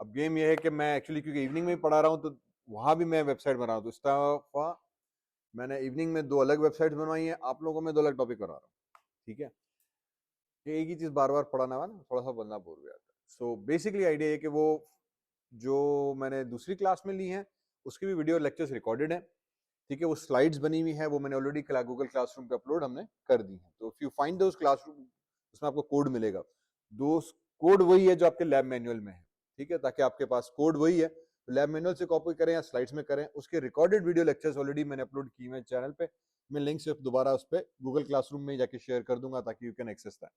अब गेम ये है कि मैं एक्चुअली क्योंकि इवनिंग में ही पढ़ा रहा हूँ तो वहां भी मैं वेबसाइट बना रहा हूँ, तो इस तरह मैंने इवनिंग में 2 अलग वेबसाइट बनवाई है, आप लोगों में 2 अलग टॉपिक करा रहा हूँ। ठीक है, कि एक ही चीज बार बार पढ़ाना हुआ ना, थोड़ा सा बंदा बोर हो जाता है। सो बेसिकली आइडिया ये कि वो जो मैंने दूसरी क्लास में ली है उसकी भी वीडियो लेक्चर्स रिकॉर्डेड है। ठीक है, वो स्लाइड्स बनी हुई है, वो मैंने ऑलरेडी गूगल क्लासरूम पे अपलोड हमने कर दी है। तो if you find those classroom, उसमें आपको कोड मिलेगा। दोस्त कोड वही है जो आपके लैब मैनुअल में है। ठीक है, ताकि आपके पास कोड वही है, तो लैब मैनुअल से कॉपी करें या स्लाइड्स में करें, उसके रिकॉर्डेड वीडियो लेक्चर्स ऑलरेडी मैंने अपलोड किए हैं चैनल पे। मैं लिंक सिर्फ दोबारा उस पर गूगल क्लासरूम में जाके शेयर कर दूंगा ताकि यू कैन एक्सेस दैट।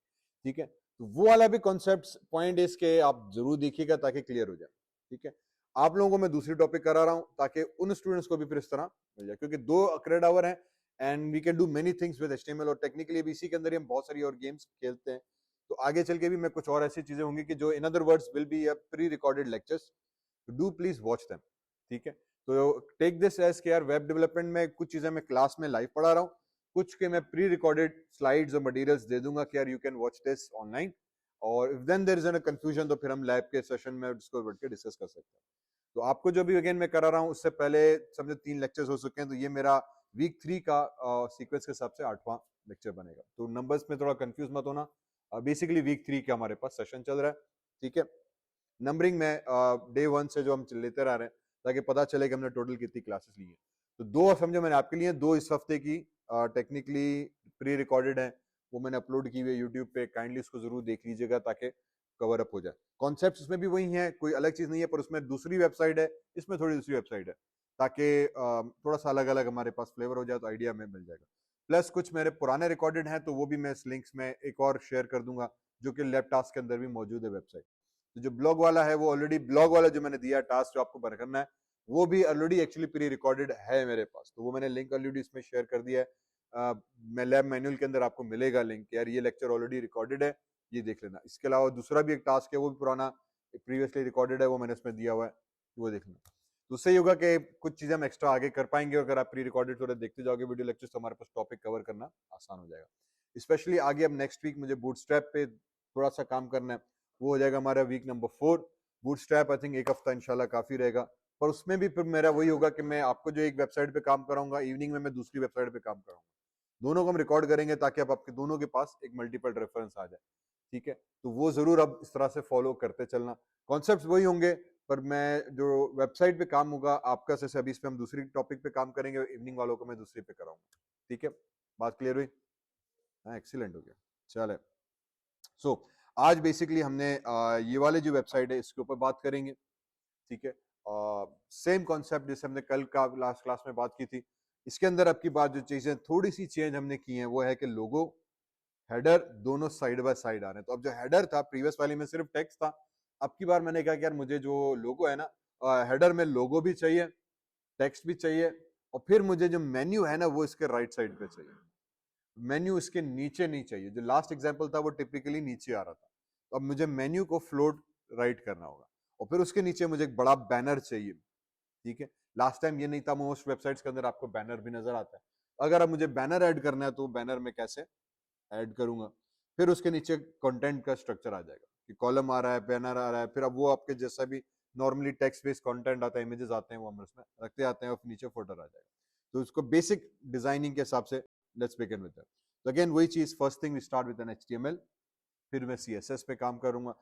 ठीक है, तो वो वाला भी कॉन्सेप्ट पॉइंट इसके आप जरूर देखिएगा ताकि क्लियर हो जाए। ठीक है, आप लोगों को मैं दूसरी टॉपिक करा रहा हूं ताकि उन स्टूडेंट्स को भी फिर इस तरह मिल जाए, क्योंकि 2 क्रेडिट आवर है and we can do many things with HTML, और टेक्निकली भी इसी के अंदर ही हम बहुत सारी और गेम्स खेलते हैं। तो आगे चल के भी मैं कुछ और ऐसी चीजें होंगी कि जो in other words will be pre recorded lectures, do please watch them. ठीक है, तो टेक दिस एज के यार वेब डेवलपमेंट में कुछ चीजें मैं क्लास में लाइव पढ़ा रहा हूँ, कुछ के मैं प्री रिकॉर्डेड स्लाइड्स और मटेरियल्स दे दूंगा कि यार you can watch this online, और if then there is an confusion तो फिर हम लैब के सेशन में इसको बैठ के डिस्कस कर सकते हैं। तो आपको जो भी अगेन मैं करा रहा हूँ उससे पहले समझो 3 लेक्चर्स हो चुके हैं, तो ये मेरा वीक 3 का सीक्वेंस के हिसाब से 8वां लेक्चर बनेगा। तो नंबर्स में थोड़ा कंफ्यूज मत होना, बेसिकली वीक 3 का हमारे पास सेशन चल रहा है। ठीक है, नंबरिंग में डे 1 से जो हम लेते रह रहे हैं ताकि पता चले कि हमने टोटल कितनी क्लासेस ली है। तो 2 समझो मैंने आपके लिए 2 इस हफ्ते की टेक्निकली प्री रिकॉर्डेड है, वो मैंने अपलोड की हुई है यूट्यूब पे, काइंडली उसको जरूर देख लीजिएगा ताकि कवर अप हो जाए। कॉन्सेप्ट उसमें भी वही है, कोई अलग चीज नहीं है, पर उसमें दूसरी वेबसाइट है, इसमें थोड़ी दूसरी वेबसाइट है, ताकि थोड़ा सा अलग अलग हमारे पास फ्लेवर हो जाए तो आइडिया में मिल जाएगा। प्लस कुछ मेरे पुराने रिकॉर्डेड हैं तो वो भी मैं इस लिंक्स में एक और शेयर कर दूंगा, जो कि लैब टास्क के अंदर भी मौजूद है वेबसाइट। तो जो ब्लॉग वाला है वो ऑलरेडी, ब्लॉग वाला जो मैंने दिया टास्क जो आपको भर करना है, वो भी ऑलरेडी एक्चुअली प्री रिकॉर्डेड है मेरे पास, तो वो मैंने लिंक ऑलरेडी इसमें शेयर कर दिया है। मैं लैब मैनुअल के अंदर आपको मिलेगा लिंक, यार ये लेक्चर ऑलरेडी रिकॉर्डेड है, ये देख लेना। इसके अलावा दूसरा भी एक टास्क है, वो भी पुराना प्रीवियसली रिकॉर्डेड है, वो मैंने उसमें दिया हुआ है, वो देख लेना। तो उससे ही होगा कि कुछ चीजें हम एक्स्ट्रा आगे कर पाएंगे, अगर आप प्री रिकॉर्डेड थोड़ा देखते जाओगे वीडियो लेक्चर्स तो हमारे पास टॉपिक कवर करना आसान हो जाएगा। स्पेशली आगे अब नेक्स्ट वीक मुझे बूटस्ट्रैप पे थोड़ा सा काम करना है, वो हो जाएगा हमारा week number 4। Bootstrap I think 1 हफ्ता इंशाल्लाह काफी रहेगा, पर उसमें भी फिर मेरा वही होगा कि मैं आपको जो एक वेबसाइट पे काम कराऊंगा, इवनिंग में मैं दूसरी वेबसाइट पे काम कराऊंगा, दोनों को हम रिकॉर्ड करेंगे ताकि अब आपके दोनों के पास एक मल्टीपल रेफरेंस आ जाए। ठीक है, तो वो जरूर अब इस तरह से फॉलो करते चलना, कॉन्सेप्ट वही होंगे, पर मैं जो वेबसाइट पे काम होगा आपका, जैसे अभी इस पे हम दूसरी टॉपिक पे काम करेंगे, इवनिंग वालों को मैं दूसरी पे कराऊंगा। ठीक है, बात क्लियर हुई? हाँ, एक्सीलेंट हो गया। चले, सो आज बेसिकली हमने ये वाले जो वेबसाइट है इसके ऊपर बात करेंगे। ठीक है, सेम कॉन्सेप्ट जैसे हमने कल का लास्ट क्लास में बात की थी, इसके अंदर आपकी बात जो चीजें थोड़ी सी चेंज हमने की है वो है कि लोगो हेडर दोनों साइड बाय साइड आ रहे हैं। तो अब जो हेडर था प्रीवियस वाली में सिर्फ टेक्स्ट था, अब की बार मैंने कहा कि यार मुझे जो लोगो है ना, हेडर में लोगो भी चाहिए, टेक्स्ट भी चाहिए, और फिर मुझे जो मेन्यू है ना वो इसके राइट साइड पे चाहिए, मेन्यू इसके नीचे नहीं चाहिए। जो लास्ट एग्जांपल था वो टिपिकली नीचे आ रहा था, तो अब मुझे मेन्यू को फ्लोट राइट करना होगा, और फिर उसके नीचे मुझे एक बड़ा बैनर चाहिए। ठीक है, लास्ट टाइम ये नहीं था, मोस्ट वेबसाइट्स के अंदर आपको बैनर भी नजर आता है। अगर अब मुझे बैनर ऐड करना है तो बैनर में कैसे ऐड करूंगा, फिर उसके नीचे कंटेंट का स्ट्रक्चर आ जाएगा कि कॉलम आ रहा है, बैनर आ रहा है, फिर अब वो आपके जैसा भी नॉर्मली टेक्स्ट बेस्ड कंटेंट आता है, इमेजेस आते हैं, वो हम उसमें रखते आते हैं, और नीचे फोल्डर आ जाएगा। तो उसको बेसिक डिजाइनिंग के हिसाब से लेट्स बिगिन विद दैट। तो अगेन वही चीज, first thing we start with an HTML, फिर मैं सीएसएस पे काम करूंगा।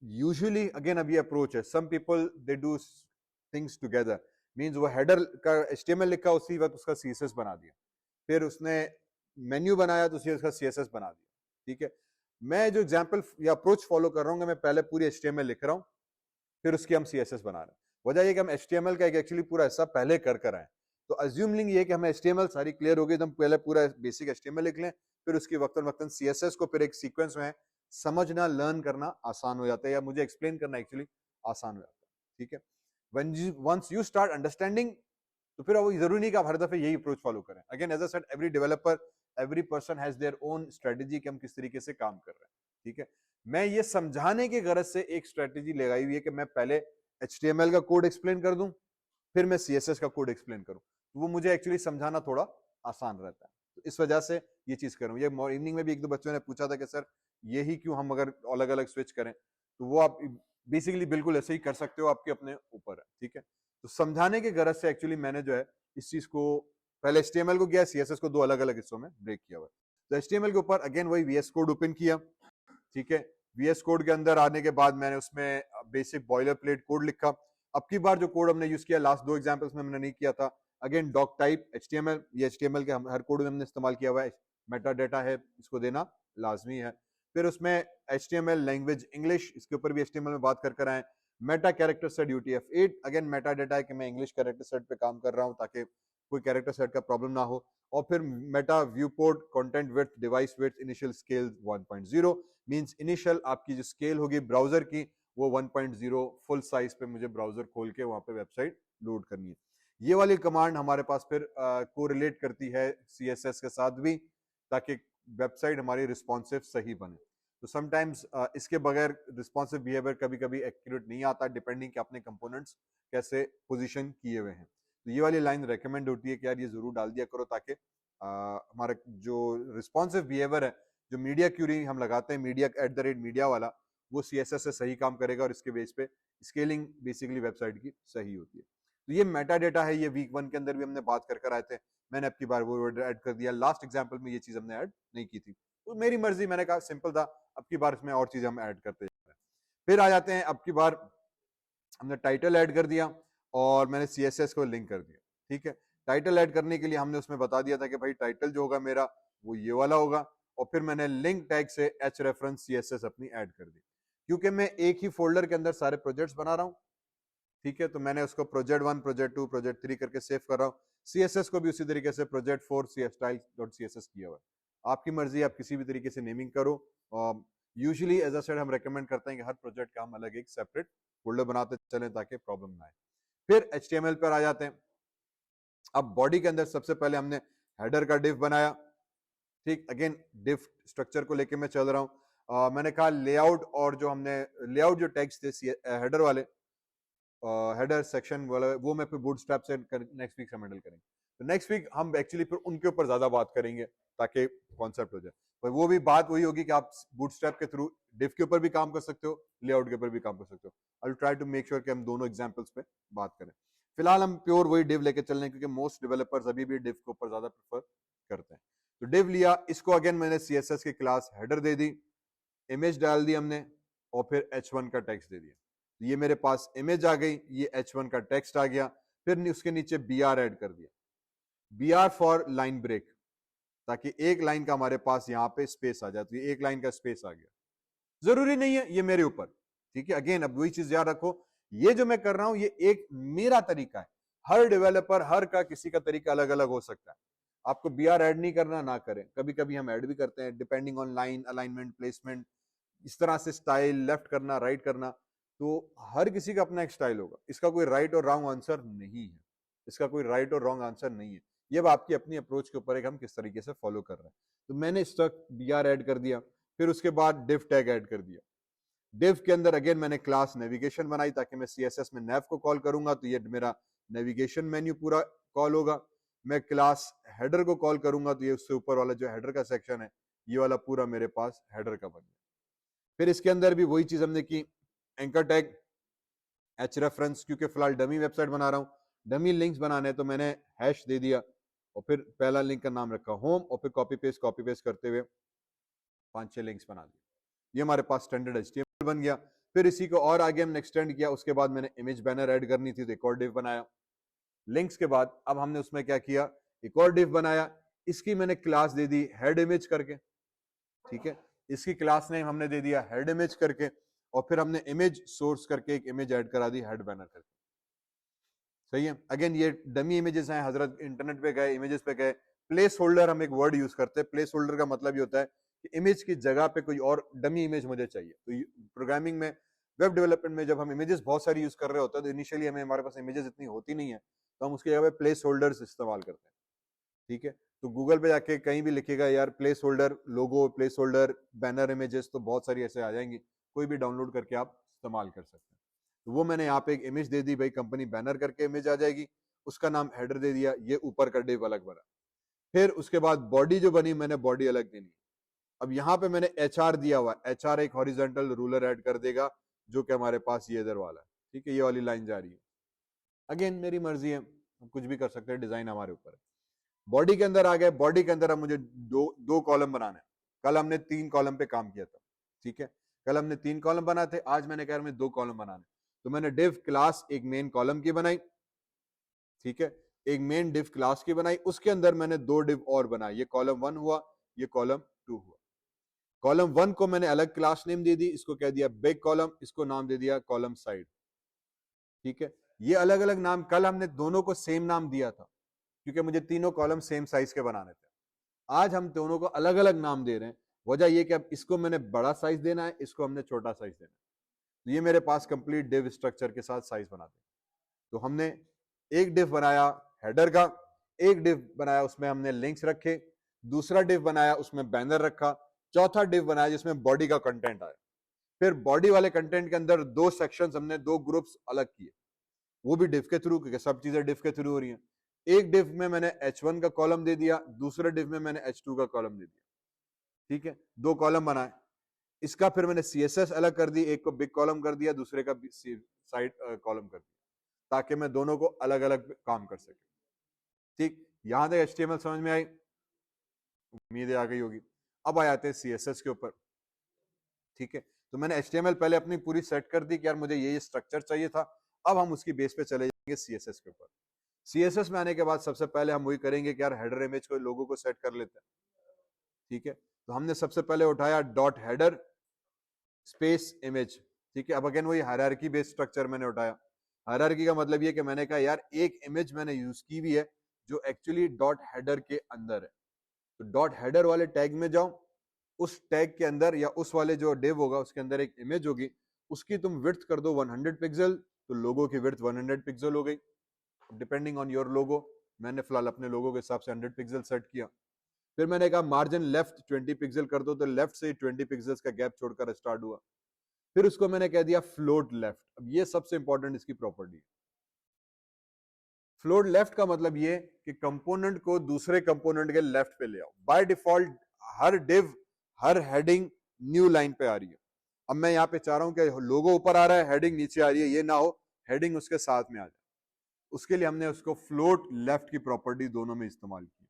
यूजुअली अगेन अब ये अप्रोच है, some people they do things together, means वो हेडर का एचटीएमएल लिखा उसी वक्त उसका सीएसएस बना दिया, फिर उसने मेन्यू बनाया तो उसी उसका सीएसएस बना दिया। ठीक है, मैं जो एग्जांपल या अप्रोच फॉलो कर रहा हूँ, मैं पहले पूरी एचटीएमएल लिख रहा हूँ, फिर उसकी हम सीएसएस बना रहे हैं। वजह ये कि हम एचटीएमएल का एक एक्चुअली पूरा हिस्सा पहले कर आए, तो अज्यूमिंग ये कि हमें एचटीएमएल सारी क्लियर हो गई, तो हम पहले पूरा बेसिक एचटीएमएल लिख लें, फिर उसकी वक्तन वक्तन सीएसएस को फिर एक सीक्वेंस में समझना, लर्न करना आसान हो जाता है, या मुझे एक्सप्लेन करना एक्चुअली आसान हो जाता है। ठीक है, वंस यू स्टार्ट अंडरस्टैंडिंग, तो फिर वो जरूरी नहीं कि आप हर दफे यही अप्रोच फॉलो करें। Again as I said, every developer, every person has their own strategy कि हम किस तरीके से काम कर रहे हैं। ठीक है, मैं ये समझाने की गरज से एक स्ट्रेटेजी लगाई हुई है कि मैं पहले एचटीएमएल का कोड एक्सप्लेन कर दूं, फिर मैं सीएसएस का कोड एक्सप्लेन करूं, तो वो मुझे एक्चुअली समझाना थोड़ा आसान रहता है। तो इस वजह से ये चीज करूं। ये इवनिंग में भी 1-2 बच्चों ने पूछा था कि सर यही क्यों हम अगर अलग अलग स्विच करें, तो वो आप बेसिकली बिल्कुल ऐसे ही कर सकते हो, आपके अपने ऊपर है, ठीक है। तो समझाने के गरज से एक्चुअली मैंने जो है इस चीज को पहले HTML को किया, CSS को दो अलग अलग हिस्सों में ब्रेक किया हुआ है। तो HTML के ऊपर अगेन वही VS कोड ओपन किया, ठीक है। VS कोड के अंदर आने के बाद मैंने उसमें बेसिक बॉयलर प्लेट कोड लिखा। अब की बार जो कोड हमने यूज किया, लास्ट दो एग्जांपल्स में हमने नहीं किया था, अगेन डॉक टाइप HTML, ये HTML के हर कोड में हमने इस्तेमाल किया हुआ है। मेटा डेटा है, इसको देना लाजमी है। फिर उसमें HTML लैंग्वेज इंग्लिश, इसके ऊपर भी HTML में बात कर आए। Meta character set UTF-8, again Meta data है कि मैं इंग्लिश कैरेक्टर सेट पे काम कर रहा हूं ताकि कोई कैरेक्टर सेट का प्रॉब्लम ना हो। और फिर Meta view port content width device width initial scale 1.0, means initial आपकी जो स्केल होगी ब्राउजर की वो 1.0 फुल साइज पे मुझे ब्राउजर खोल के वहां पे वेबसाइट लोड करनी है। ये वाली कमांड हमारे पास फिर कोरिलेट करती है CSS के साथ भी, ताकि वेबसाइट हमारी रिस्पॉन्सिव सही बने। तो समटाइम्स इसके बगैर रिस्पॉन्सिव बिहेवियर कभी कभी एक्यूरेट नहीं आता, डिपेंडिंग कि अपने कंपोनेंट्स कैसे पोजीशन किए हुए हैं। तो ये वाली लाइन रेकमेंड होती है कि यार ये जरूर डाल दिया करो, ताकि हमारा जो रिस्पॉन्सिव बिहेवियर है, जो मीडिया क्यूरी हम लगाते हैं, मीडिया @मीडिया वाला, वो CSS से सही काम करेगा और इसके बेस पे स्केलिंग बेसिकली वेबसाइट की सही होती है। तो ये मेटा डेटा है, ये वीक 1 के अंदर भी हमने बात कर आए थे, मैंने अब की बार वो ऐड कर दिया। लास्ट एग्जांपल में ये चीज हमने ऐड नहीं की थी, तो मेरी मर्जी, मैंने कहा सिंपल था, अब की बार इसमें और चीजें हम ऐड करते जा रहे हैं। फिर आ जाते हैं, अब की बार हमने टाइटल ऐड कर दिया और मैंने CSS को लिंक कर दिया, ठीक है। टाइटल ऐड करने के लिए हमने उसमें बता दिया था कि भाई टाइटल जो होगा मेरा वो ये वाला होगा, और फिर मैंने लिंक टैग से href CSS अपनी ऐड कर दी, क्योंकि मैं एक ही फोल्डर के अंदर सारे प्रोजेक्ट्स बना रहा हूँ, ठीक है। तो मैंने उसको प्रोजेक्ट 1, प्रोजेक्ट 2, प्रोजेक्ट 3 करके सेव कर रहा हूँ। CSS को भी उसी तरीके से प्रोजेक्ट 4 style.css किया हुआ है। आपकी मर्जी, आप किसी भी तरीके से नेमिंग करो। यूजुअली एज अ सेड हम रेकमेंड करते हैं कि हर प्रोजेक्ट का हम अलग एक सेपरेट फोल्डर बनाते चलें ताकि प्रॉब्लम ना आए। फिर HTML पर आ जाते हैं। अब बॉडी के अंदर सबसे पहले हमने हेडर का डिव बनाया, ठीक। अगेन डिव स्ट्रक्चर को लेके मैं चल रहा हूँ। मैंने कहा लेआउट, और जो हमने लेआउट जो टैग्स थे हेडर वाले, हेडर सेक्शन वाला, वो मैं फिर बूटस्ट्रैप से नेक्स्ट वीक से हैंडल करेंगे। तो नेक्स्ट वीक हम एक्चुअली फिर उनके ऊपर ज्यादा बात करेंगे ताकि कॉन्सेप्ट हो जाए। पर वो भी बात वही होगी कि आप बूटस्ट्रैप के थ्रू डिव के ऊपर भी काम कर सकते हो, लेआउट के ऊपर भी काम कर सकते हो। I will try to make sure कि हम दोनों एग्जांपल्स पे बात करें। फिलहाल हम प्योर वही डिव लेके चल रहे हैं, क्योंकि मोस्ट डेवलपर्स अभी भी डिव के ऊपर ज्यादा प्रेफर करते हैं। तो डिव लिया, इसको अगेन मैंने CSS की क्लास हेडर दे दी, इमेज डाल दी हमने, और फिर H1 का टेक्स्ट दे दिया। ये मेरे पास इमेज आ गई, ये H1 का टेक्स्ट आ गया। फिर उसके नीचे BR ऐड कर दिया, BR फॉर लाइन ब्रेक, ताकि एक लाइन का हमारे पास यहाँ पे स्पेस आ जाए। तो ये एक लाइन का स्पेस आ गया, जरूरी नहीं है, ये मेरे ऊपर, ठीक है। अगेन अब वही चीज याद रखो, ये जो मैं कर रहा हूं ये एक मेरा तरीका है, हर डेवलपर हर का किसी का तरीका अलग अलग हो सकता है। आपको BR ऐड नहीं करना, ना करें, कभी कभी हम ऐड भी करते हैं depending on line alignment placement, इस तरह से स्टाइल लेफ्ट करना राइट करना। तो हर किसी का अपना एक स्टाइल होगा, इसका कोई राइट और रॉन्ग आंसर नहीं है, इसका कोई राइट और रॉन्ग आंसर नहीं है। ये आपकी अपनी अप्रोच के ऊपर है कि हम किस तरीके से फॉलो कर रहे हैं। तो मैंने इस तक BR ऐड कर दिया, फिर उसके बाद डिव टैग ऐड कर दिया। डिव के अंदर अगेन मैंने क्लास नेविगेशन बनाई, ताकि मैं CSS में नैव को कॉल करूंगा तो ये मेरा नेविगेशन मेन्यू पूरा कॉल होगा। मैं क्लास हेडर को कॉल करूंगा तो ये उससे ऊपर वाला जो हेडर का सेक्शन है, ये वाला पूरा मेरे पास हेडर का बन गया। फिर इसके अंदर भी वही चीज हमने की, एंकर टैग, href, क्योंकि फिलहाल डमी वेबसाइट बना रहा हूँ, डमी लिंक्स बनाने तो मैंने हैश दे दिया, और फिर पहला लिंक का नाम रखा होम, और फिर कॉपी पेस्ट करते हुए 5-6 लिंक्स बना दिए। ये हमारे पास स्टैंडर्ड HTML बन गया। फिर इसी को और आगे हमने एक्सटेंड किया, उसके बाद मैंने इमेज बैनर ऐड करनी थी तो एक और डिव बनाया। लिंक्स के बाद अब हमने उसमें क्या किया, एक और डिव बनाया, इसकी मैंने class they the head image करके, ठीक है। इसकी क्लास नेम हमने दे दिया हेड इमेज करके, और फिर हमने इमेज सोर्स करके एक इमेज ऐड करा दी हेड बैनर करके, सही है। अगेन ये डमी इमेजेस हैं, हजरत इंटरनेट पे गए, इमेजेस पे गए, प्लेस होल्डर हम एक वर्ड यूज करते हैं। प्लेस होल्डर का मतलब ये होता है कि इमेज की जगह पे कोई और डमी इमेज मुझे चाहिए। तो प्रोग्रामिंग में, वेब डेवलपमेंट में जब हम इमेजेस बहुत सारी यूज कर रहे होते हैं तो इनिशियली हमें हमारे पास इमेजेस इतनी होती नहीं है, तो हम उसकी जगह पे प्लेस होल्डर्स इस्तेमाल करते हैं, ठीक है। तो गूगल पे जाके कहीं भी लिखेगा यार प्लेस होल्डर लोगो, प्लेस होल्डर बैनर इमेजेस, तो बहुत सारी ऐसे आ जाएंगी, कोई भी डाउनलोड करके आप इस्तेमाल कर सकते हैं। तो वो मैंने यहाँ पे एक इमेज दे दी भाई, कंपनी बैनर करके इमेज आ जाएगी, उसका नाम हेडर दे दिया, ये ऊपर का डिव अलग बना। फिर उसके बाद बॉडी जो बनी, मैंने बॉडी अलग देनी। अब यहाँ पे मैंने HR दिया हुआ, HR एक हॉरिजॉन्टल रूलर ऐड कर देगा, जो कि हमारे पास ये इधर वाला है, ठीक है, ये वाली लाइन जा रही है। अगेन मेरी मर्जी है, हम कुछ भी कर सकते हैं, डिजाइन हमारे ऊपर है। बॉडी के अंदर आ गए, बॉडी के अंदर अब मुझे दो कॉलम बनाने हैं। कल हमने 3 कॉलम पे काम किया था, ठीक है, कल हमने 3 कॉलम बनाए थे, आज मैंने कहा मैं 2 कॉलम बनाने। तो मैंने डिव क्लास एक मेन कॉलम की बनाई, ठीक है, एक मेन डिव क्लास की बनाई, उसके अंदर मैंने 2 डिव और बनाए, ये कॉलम 1 हुआ, ये कॉलम 2 हुआ। कॉलम 1 को मैंने अलग क्लास नेम दे दी, इसको कह दिया बिग कॉलम, इसको नाम दे दिया कॉलम साइड, ठीक है। ये अलग अलग नाम, कल हमने दोनों को सेम नाम दिया था क्योंकि मुझे तीनों कॉलम सेम साइज के बनाने थे। आज हम दोनों को अलग अलग नाम दे रहे हैं, वजह ये कि अब इसको मैंने बड़ा साइज देना है, इसको हमने छोटा साइज देना है। तो ये मेरे पास कंप्लीट डिव स्ट्रक्चर के साथ साइज बना दे। तो हमने एक डिव बनाया हेडर का, एक डिव बनाया उसमें हमने लिंक्स रखे, दूसरा डिव बनाया उसमें बैनर रखा, चौथा डिव बनाया जिसमें बॉडी का कंटेंट आया। फिर बॉडी वाले कंटेंट के अंदर 2 सेक्शंस हमने 2 ग्रुप्स अलग किए, वो भी डिव के थ्रू, क्योंकि सब चीजें डिव के थ्रू हो रही हैं। एक डिव में मैंने H1 का कॉलम दे दिया, दूसरे डिव में मैंने H2 का कॉलम दे दिया, ठीक है, 2 कॉलम बनाए। इसका फिर मैंने CSS अलग कर दी, एक को बिग कॉलम कर दिया, दूसरे का साइड कॉलम कर दिया, ताकि मैं दोनों को अलग अलग काम कर सके। ठीक, यहां तक HTML समझ में आई, उम्मीद आ गई होगी। अब आ जाते हैं CSS के ऊपर, ठीक है। तो मैंने HTML पहले अपनी पूरी सेट कर दी कि यार मुझे ये स्ट्रक्चर चाहिए था। अब हम उसकी बेस पे चले जाएंगे CSS के ऊपर। CSS में आने के बाद सबसे पहले हम वही करेंगे कि यार हेडर इमेज को, लोगों को सेट कर लेते हैं, ठीक है। तो हमने सबसे पहले उठाया डॉट हेडर स्पेस इमेज, ठीक है। अब अगेन वही हायरार्की बेस्ड स्ट्रक्चर मैंने उठाया। हायरार्की का मतलब ये कि मैंने कहा यार एक इमेज मैंने यूज की हुई है जो एक्चुअली डॉट हेडर के अंदर है, तो डॉट हेडर वाले टैग में जाओ, उस टैग के अंदर या उस वाले जो डिव होगा उसके अंदर एक इमेज होगी, उसकी तुम विड्थ कर दो 100 पिक्सल, तो लोगो की विड्थ 100 पिक्सल हो गई, डिपेंडिंग ऑन योर लोगो। मैंने फिलहाल अपने लोगो के हिसाब से 100 पिक्सल सेट किया। फिर मैंने कहा मार्जिन लेफ्ट 20 पिक्सल कर दो, तो लेफ्ट से 20 पिक्सल्स का गैप छोड़कर स्टार्ट हुआ। फिर उसको मैंने कह दिया फ्लोट लेफ्ट। अब ये सबसे इंपॉर्टेंट इसकी प्रॉपर्टी है। फ्लोट लेफ्ट का मतलब ये कि कंपोनेंट को दूसरे कंपोनेंट के लेफ्ट पे ले आओ। By default her div, her heading new line पे आ रही है। अब मैं यहाँ पे चाह रहा हूं कि लोगो ऊपर आ रहा है, हेडिंग नीचे आ रही है, ये ना हो, हेडिंग उसके साथ में आ जाए। उसके लिए हमने उसको फ्लोट लेफ्ट की प्रॉपर्टी दोनों में इस्तेमाल की,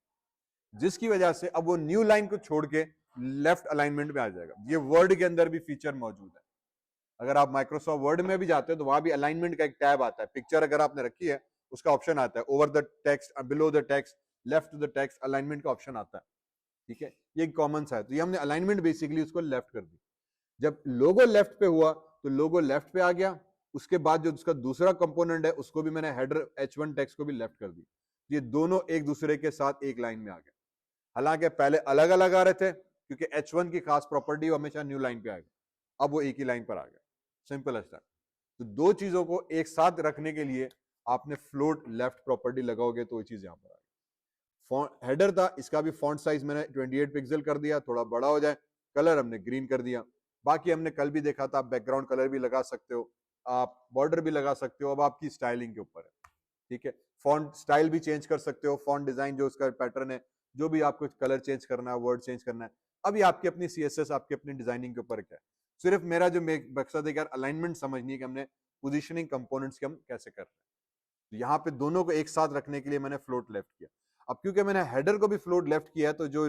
जिसकी वजह से अब वो न्यू लाइन को छोड़ के लेफ्ट अलाइनमेंट में आ जाएगा। ये वर्ड के अंदर भी फीचर मौजूद है। अगर आप माइक्रोसॉफ्ट वर्ड में भी जाते हो तो वहां भी अलाइनमेंट का एक टैब आता है। पिक्चर अगर आपने रखी है उसका ऑप्शन आता है, over the text, below the text, left to the text, alignment का ऑप्शन आता है, ठीक है। ये कॉमन सा है। तो ये हमने अलाइनमेंट बेसिकली उसको लेफ्ट कर दी। जब लोगो लेफ्ट पे हुआ तो लोगो लेफ्ट पे आ गया। उसके बाद जो उसका दूसरा कंपोनेंट है उसको भी मैंने हेडर H1 टेक्स्ट को भी लेफ्ट कर दी। ये दोनों एक दूसरे के साथ एक लाइन में आ गए। हालांकि पहले अलग अलग आ रहे थे क्योंकि H1 की खास प्रॉपर्टी हमेशा न्यू लाइन पे आएगा, अब वो एक ही लाइन पर आ गया। Simple as that. तो दो चीजों को एक साथ रखने के लिए आपने फ्लोट लेफ्ट प्रॉपर्टी लगाओगे तो ये चीज यहां पर आएगी। हेडर था, इसका भी फॉन्ट साइज मैंने 28 पिक्सल कर दिया, थोड़ा बड़ा हो जाए। कलर हमने ग्रीन कर दिया। बाकी हमने कल भी देखा था, आप बैकग्राउंड कलर भी लगा सकते हो, आप बॉर्डर भी लगा सकते हो, अब आपकी स्टाइलिंग के ऊपर है, ठीक है। फॉन्ट स्टाइल भी चेंज कर सकते हो, फॉन्ट डिजाइन जो उसका पैटर्न है, जो भी आपको कलर चेंज करना है, वर्ड चेंज करना है, अभी आपकी अपनी CSS, आपकी अपनी डिजाइनिंग के ऊपर क्या है। सिर्फ मेरा जो मकसद है कि अलाइनमेंट समझनी है कि हमने पोजीशनिंग कंपोनेंट्स के हम कैसे कर रहे हैं। तो यहाँ पे दोनों को एक साथ रखने के लिए मैंने फ्लोट लेफ्ट किया। अब क्योंकि मैंने हेडर को भी फ्लोट लेफ्ट किया है तो जो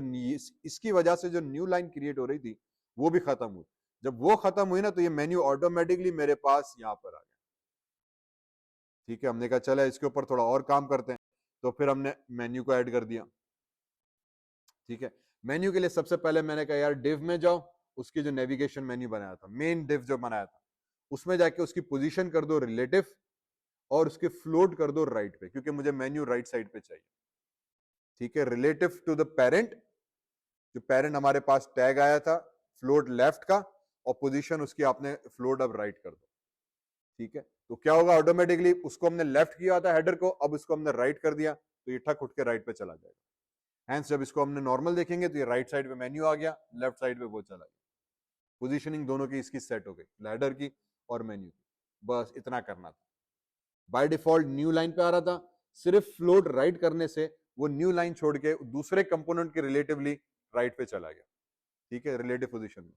इसकी वजह से जो न्यू लाइन क्रिएट हो रही थी वो भी खत्म हुई। जब वो खत्म हुई ना तो ये मेन्यू ऑटोमेटिकली मेरे पास यहाँ पर आ गया, ठीक है। हमने कहा चला इसके ऊपर थोड़ा और काम करते हैं, तो फिर हमने मेन्यू को ऐड कर दिया, ठीक है। मेन्यू के लिए सबसे पहले मैंने कहा यार डिव में जाओ, उसकी जो नेविगेशन मेन्यू बनाया था, मेन डिव जो बनाया था, उसमें जाके उसकी पोजीशन कर दो रिलेटिव और उसके फ्लोट कर दो राइट पे, क्योंकि मुझे मेन्यू राइट साइड पे चाहिए, ठीक है। रिलेटिव टू द पेरेंट, जो पेरेंट हमारे पास टैग आया था फ्लोट लेफ्ट का, और पोजीशन उसकी आपने फ्लोट अब राइट कर दो, ठीक है। तो क्या होगा, ऑटोमेटिकली उसको हमने लेफ्ट किया था हेडर को, अब उसको हमने राइट कर दिया तो ये ठक उठ के राइट पे चला जाएगा। हैंस जब इसको हमने नॉर्मल देखेंगे तो ये राइट साइड पे मेन्यू आ गया, लेफ्ट साइड पे वो चला गया। पोजीशनिंग दोनों की इसकी सेट हो गई, हेडर की और मेन्यू की। बस इतना करना था। बाय डिफॉल्ट न्यू लाइन पे आ रहा था, सिर्फ फ्लोट राइट करने से वो न्यू लाइन छोड़ के दूसरे कंपोनेंट के रिलेटिवली राइट पे चला गया, ठीक है, रिलेटिव पोजीशन में।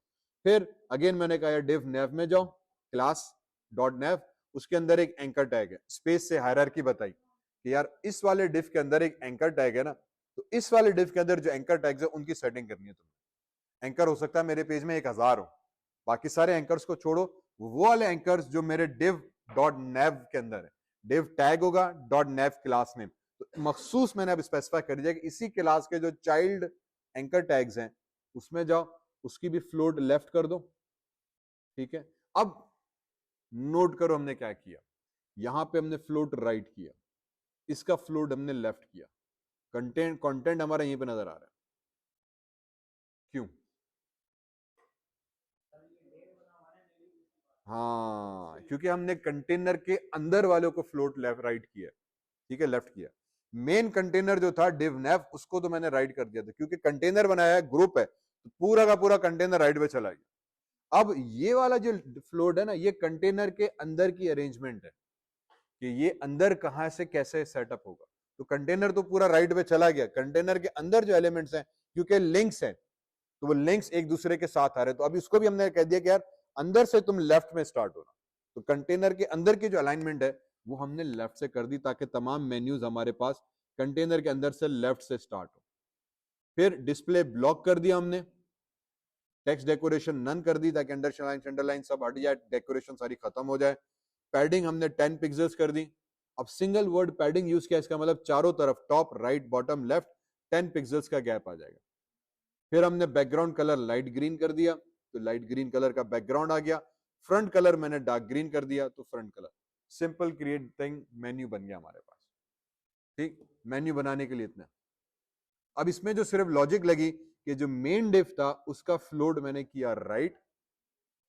फिर अगेन मैंने कहा डिव नेव में जाओ, क्लास डॉट नेव, उसके अंदर एक एंकर टैग है, स्पेस से हायरार्की बताई कि यार इस वाले डिफ के अंदर एक एंकर टैग है ना, तो इस वाले डिफ के अंदर जो एंकर टैग्स है उनकी सेटिंग करनी है तुम्हें। एंकर हो सकता है मेरे पेज में 1000 हो, बाकी सारे एंकर्स को छोड़ो, वो वाले एंकर्स जो मेरे div डॉट नेव के अंदर है, div टैग होगा डॉट नेव क्लास नेम, तो मखसूस मैंने अब स्पेसिफाई कर दिया कि इसी क्लास के जो चाइल्ड एंकर टैग्स हैं उसमें जाओ, उसकी भी फ्लोट लेफ्ट कर दो। ठीक है, अब नोट करो हमने क्या किया, यहां पे हमने फ्लोट राइट किया, इसका फ्लोट हमने लेफ्ट किया, कंटेंट हमारा यहीं पे नजर आ रहा है। क्यों? हाँ, क्योंकि हमने कंटेनर के अंदर वालों को फ्लोट लेफ्ट राइट किया, ठीक है, लेफ्ट किया। मेन कंटेनर जो था div nav उसको तो मैंने राइट कर दिया था, क्योंकि कंटेनर बनाया है, ग्रुप है, तो पूरा का पूरा कंटेनर राइट पे चला गया। अब ये वाला जो फ्लोट है ना, ये कंटेनर के अंदर की अरेंजमेंट है कि ये अंदर कहां से कैसे सेटअप होगा। तो कंटेनर तो पूरा राइट पे चला गया, कंटेनर के अंदर जो एलिमेंट्स हैं, क्योंकि लिंक्स हैं, तो वो लिंक्स एक दूसरे के साथ आ रहे हैं, तो अभी उसको भी हमने कह दिया कि यार अंदर से तुम लेफ्ट में स्टार्ट होना। तो कंटेनर के अंदर की जो अलाइनमेंट है वो हमने लेफ्ट से कर दी, ताकि तमाम मेन्यूज हमारे पास कंटेनर के अंदर से लेफ्ट से स्टार्ट हो। फिर डिस्प्ले ब्लॉक कर दिया हमने, टेक्स्ट डेकोरेशन नन कर दी ताकि अंडरलाइन सब हट जाए, डेकोरेशन सारी खत्म हो जाए। पैडिंग हमने 10 पिक्सल्स कर दी। अब सिंगल वर्ड पैडिंग यूज किया, इसका मतलब चारों तरफ top right bottom left 10 pixels का गैप आ जाएगा। फिर हमने बैकग्राउंड कलर लाइट ग्रीन कर दिया, तो लाइट ग्रीन कलर का बैकग्राउंड आ गया। फ्रंट कलर मैंने डार्क ग्रीन कर दिया, तो front colour. Simple creating menu बन गया हमारे पास। ठीक, मेन्यू बनाने के लिए इतना। अब इसमें जो सिर्फ लॉजिक लगी कि जो मेन डिफ था उसका फ्लोट मैंने किया राइट,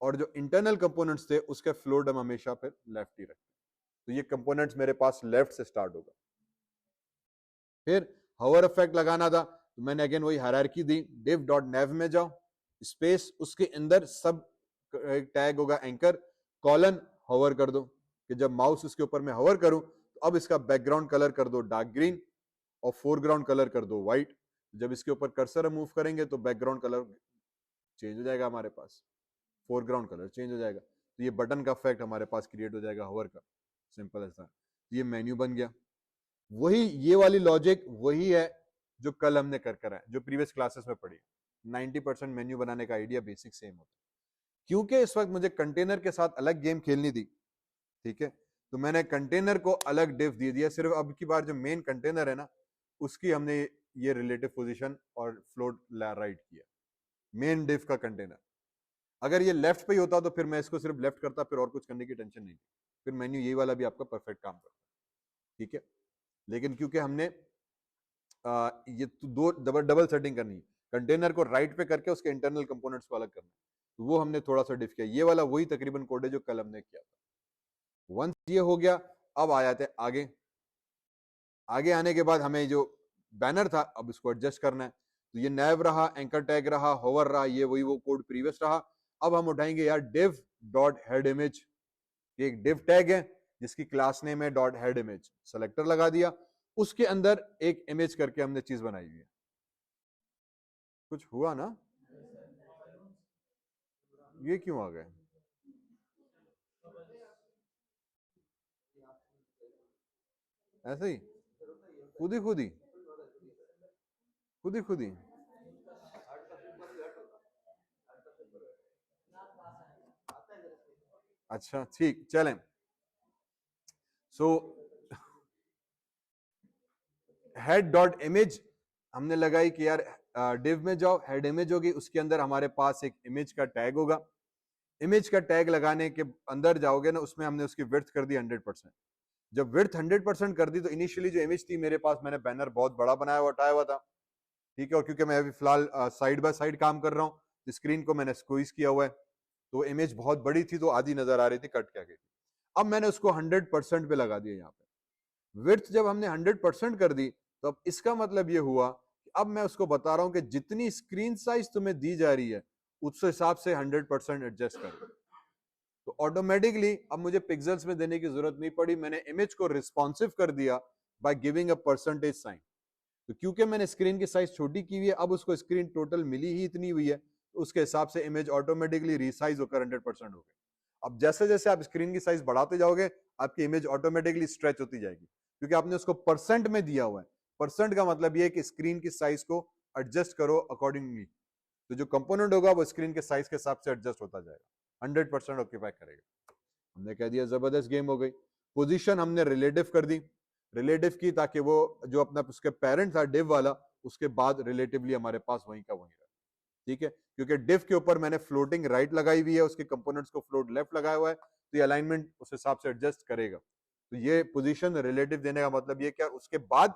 और जो इंटरनल कंपोनेंट्स थे उसके फ्लोट हम हमेशा फिर लेफ्ट ही रखते। तो ये कंपोनेंट्स मेरे पास लेफ्ट से स्टार्ट होगा। फिर हवर इफेक्ट लगाना था, तो मैंने अगेन वही हायरार्की दी, div डॉट नेव में जाओ, स्पेस, उसके अंदर सब टैग होगा एंकर, कॉलन, हवर कर दो, कि जब माउस उसके ऊपर मैं हवर करूं तो अब इसका बैकग्राउंड कलर कर दो डार्क ग्रीन और फोरग्राउंड कलर कर दो व्हाइट। जब इसके ऊपर कर्सर मूव करेंगे तो बैकग्राउंड कलर चेंज हो जाएगा हमारे पास, फोरग्राउंड कलर चेंज हो जाएगा, तो ये बटन का इफेक्ट हमारे पास क्रिएट हो जाएगा हवर का। सिंपल ऐसा, ये मेन्यू बन गया। वही ये वाली लॉजिक वही है जो कल हमने कर है, जो प्रीवियस क्लासेस में पढ़ी। 90% मेन्यू बनाने का आइडिया बेसिक सेम होता है। क्योंकि इस वक्त मुझे कंटेनर के साथ अलग गेम खेलनी थी, ठीक है, तो मैंने कंटेनर को अलग डिफ दे दिया। सिर्फ अब की बार जो मेन कंटेनर है ना, उसकी हमने ये रिलेटिव पोजीशन और फ्लोट राइट किया, मेन डिफ का कंटेनर। अगर ये लेफ्ट पे ही होता तो फिर मैं इसको सिर्फ लेफ्ट करता, फिर और कुछ करने की टेंशन नहीं थी, फिर मेन्यू ये वाला भी आपका परफेक्ट काम करता, ठीक है। लेकिन क्योंकि हमने ये तो दो डबल सेटिंग करनी है, कंटेनर को राइट पे करके उसके इंटरनल कंपोनेंट्स को अलग करना है, तो वो हमने थोड़ा सा डिफ किया। ये वाला वही तकरीबन कोड है जो कल हमने किया था। वंस ये हो गया, अब आ जाते हैं आगे। आगे आने के बाद हमें जो बैनर था अब इसको एडजस्ट करना है, तो ये नैव रहा, एंकर टैग रहा, होवर रहा, ये वही वो कोड प्रीवियस रहा। अब हम उठाएंगे यार div डॉट हेड इमेज, एक div टैग है जिसकी क्लास नेम है डॉट हेड इमेज, सेलेक्टर लगा दिया, उसके अंदर एक इमेज करके हमने चीज बनाई हुई है। कुछ हुआ ना? ये क्यों आ गए? ऐसे ही खुद ही खुद ही खुद ही खुद ही। अच्छा ठीक, चलें। सो हेड डॉट इमेज हमने लगाई कि यार डिव में जाओ, हेड इमेज होगी, उसके अंदर हमारे पास एक इमेज का टैग होगा। इमेज का टैग लगाने के अंदर जाओगे ना, उसमें हमने उसकी विड्थ कर दी 100%। जब विड्थ 100% कर दी तो इनिशियली जो इमेज थी मेरे पास, मैंने बैनर बहुत बड़ा बनाया हुआ उठाया हुआ था, ठीक है, और क्योंकि मैं अभी फिलहाल साइड बाय साइड काम कर रहा हूँ, स्क्रीन को मैंने स्क्वीज किया हुआ है, तो इमेज बहुत बड़ी थी तो आधी नजर आ रही थी, कट क्या गई थी। अब मैंने उसको 100% पे लगा दिया यहाँ पे। विड्थ जब हमने 100% कर दी, तो अब इसका मतलब ये हुआ कि अब मैं उसको बता रहा हूं कि जितनी स्क्रीन साइज तुम्हें दी जा रही है उस हिसाब से 100% एडजस्ट कर। तो ऑटोमेटिकली अब मुझे पिक्सल्स में देने की जरूरत नहीं पड़ी, मैंने इमेज को रिस्पॉन्सिव कर दिया by giving a percentage sign. तो क्योंकि मैंने स्क्रीन की साइज छोटी की हुई है, अब उसको स्क्रीन टोटल मिली ही इतनी हुई है, तो उसके हिसाब से इमेज ऑटोमेटिकली रिसाइज होकर 100% हो गई। अब जैसे जैसे आप स्क्रीन की साइज बढ़ाते जाओगे आपकी इमेज ऑटोमेटिकली स्ट्रेच होती जाएगी, क्योंकि आपने उसको परसेंट में दिया हुआ है। परसेंट का मतलब ये है कि स्क्रीन की साइज को एडजस्ट करो अकॉर्डिंगली, तो जो कंपोनेंट होगा वो स्क्रीन के साइज के हिसाब से एडजस्ट होता जाएगा, 100% ऑक्यूपाई करेगा। हमने कह दिया जबरदस्त गेम हो गई। पोजीशन हमने रिलेटिव कर दी, रिलेटिव की ताकि वो जो अपना उसके पेरेंट था डिव वाला, उसके बाद रिलेटिवली हमारे पास वहीं का वहीं रहा। ठीक है, क्योंकि डिव के ऊपर मैंने फ्लोटिंग राइट लगाई हुई है, उसके कंपोनेंट्स को फ्लोट लेफ्ट लगाया हुआ है, तो ये अलाइनमेंट उस हिसाब से एडजस्ट करेगा। तो ये पोजीशन रिलेटिव देने का मतलब ये क्या, उसके बाद